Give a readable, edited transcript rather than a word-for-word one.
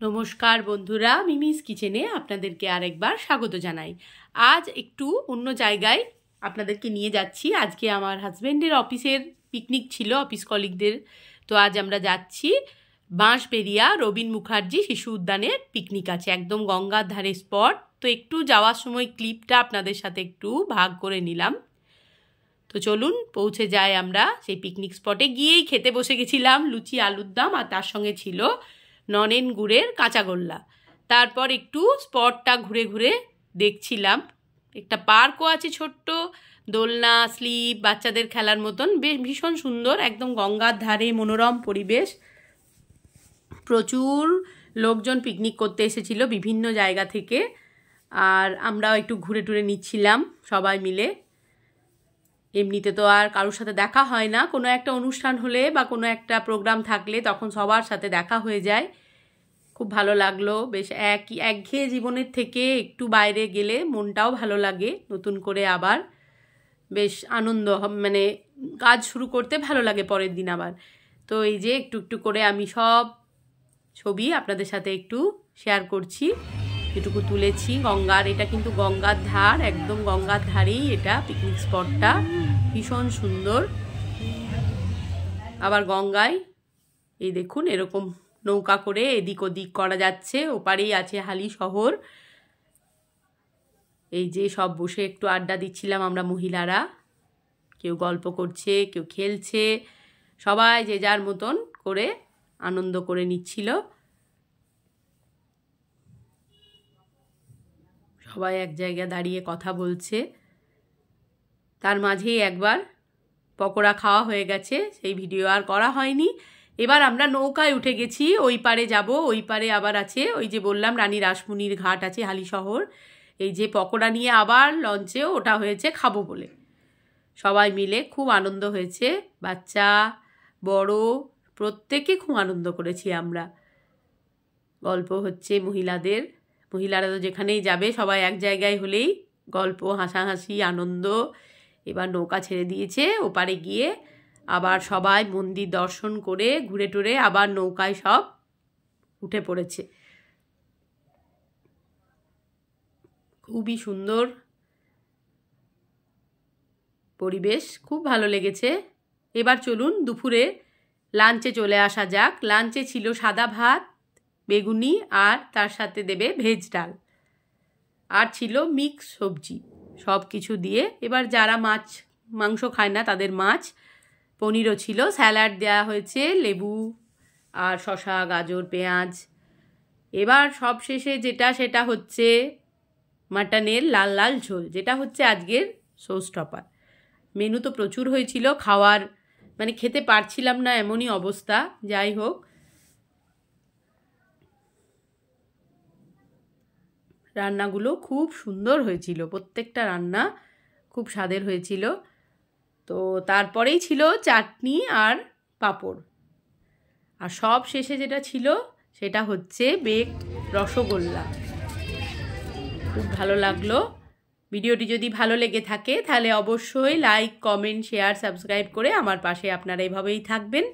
নমস্কার বন্ধুরা, মিমিস কিচেনে আপনাদেরকে আরেকবার স্বাগত জানাই। আজ একটু অন্য জায়গায় আপনাদেরকে নিয়ে যাচ্ছি। আজকে আমার হাজব্যান্ডের অফিসের পিকনিক ছিল, অফিস কলিগদের। তো আজ আমরা যাচ্ছি বাঁশবেড়িয়া রবীন মুখার্জি শিশু উদ্যানে পিকনিক আছে, একদম গঙ্গার ধারে স্পট। তো একটু যাওয়ার সময় ক্লিপটা আপনাদের সাথে একটু ভাগ করে নিলাম। তো চলুন পৌঁছে যাই আমরা সেই পিকনিক স্পটে। গিয়েই খেতে বসে গেছিলাম লুচি আলুর দম, আর তার সঙ্গে ছিল ননেন গুড়ের কাঁচাগোল্লা। তারপর একটু স্পটটা ঘুরে ঘুরে দেখছিলাম। একটা পার্কও আছে ছোট্ট, দোলনা, স্লিপ, বাচ্চাদের খেলার মতন, বেশ ভীষণ সুন্দর, একদম গঙ্গার ধারে মনোরম পরিবেশ। প্রচুর লোকজন পিকনিক করতে এসেছিল বিভিন্ন জায়গা থেকে, আর আমরাও একটু ঘুরে টুরে নিচ্ছিলাম সবাই মিলে। এমনিতে তো আর কারোর সাথে দেখা হয় না, কোনো একটা অনুষ্ঠান হলে বা কোনো একটা প্রোগ্রাম থাকলে তখন সবার সাথে দেখা হয়ে যায়। খুব ভালো লাগলো। বেশ একঘেয়ে জীবনের থেকে একটু বাইরে গেলে মনটাও ভালো লাগে, নতুন করে আবার বেশ আনন্দ, মানে কাজ শুরু করতে ভালো লাগে পরের দিন আবার। তো এই যে একটু একটু করে আমি সব ছবি আপনাদের সাথে একটু শেয়ার করছি, যেটুকু তুলেছি গঙ্গার। এটা কিন্তু গঙ্গার ধার, একদম গঙ্গার ধারেই এটা পিকনিক স্পটটা, ভীষণ সুন্দর। আবার গঙ্গায় এই দেখুন এরকম নৌকা করে এদিক ওদিক করা যাচ্ছে। ওপারেই আছে হালি শহর। এই যে সব বসে একটু আড্ডা দিচ্ছিলাম আমরা মহিলারা, কেউ গল্প করছে, কেউ খেলছে, সবাই যে যার মতন করে আনন্দ করে নিচ্ছিল। সবাই এক জায়গায় দাঁড়িয়ে কথা বলছে। তার মাঝেই একবার পকোড়া খাওয়া হয়ে গেছে, সেই ভিডিও আর করা হয়নি। এবার আমরা নৌকায় উঠে গেছি, ওই পারে যাব। ওই পারে আবার আছে, ওই যে বললাম রানী রাসমণির ঘাট আছে, হালি শহর। এই যে পকোড়া নিয়ে আবার লঞ্চেও ওঠা হয়েছে খাবো বলে। সবাই মিলে খুব আনন্দ হয়েছে, বাচ্চা বড় প্রত্যেকে খুব আনন্দ করেছি আমরা। গল্প হচ্ছে মহিলাদের, মহিলারা তো যেখানেই যাবে সবাই এক জায়গায় হলেই গল্প, হাসাহাসি, আনন্দ। এবার নৌকা ছেড়ে দিয়েছে, ওপারে গিয়ে আবার সবাই মন্দির দর্শন করে ঘুরে টুরে আবার নৌকায় সব উঠে পড়েছে। খুবই সুন্দর পরিবেশ, খুব ভালো লেগেছে। এবার চলুন দুপুরে লাঞ্চে চলে আসা যাক। লাঞ্চে ছিল সাদা ভাত, বেগুনি, আর তার সাথে দেবে ভেজ ডাল, আর ছিল মিক্স সবজি, সব কিছু দিয়ে। এবার যারা মাংস খায় না তাদের মাছ, পনিরও ছিল, স্যালাড দেওয়া হয়েছে, লেবু আর শসা, গাজর, পেঁয়াজ। এবার সব শেষে সেটা হচ্ছে মাটনের লাল লাল ঝোল, যেটা হচ্ছে আজকের শোস্টপার। মেনু তো প্রচুর হয়েছিল, খাওয়ার মানে খেতে পারছিলাম না এমনই অবস্থা। যাই হোক, রান্নাগুলো খুব সুন্দর হয়েছিল, প্রত্যেকটা রান্না খুব স্বাদের হয়েছিল। তো তারপরেই ছিল চাটনি আর পাঁপড়, আর সব শেষে যেটা ছিল সেটা হচ্ছে বেক রসগোল্লা। খুব ভালো লাগলো। ভিডিওটি যদি ভালো লেগে থাকে তাহলে অবশ্যই লাইক, কমেন্ট, শেয়ার, সাবস্ক্রাইব করে আমার পাশে আপনারা এভাবেই থাকবেন।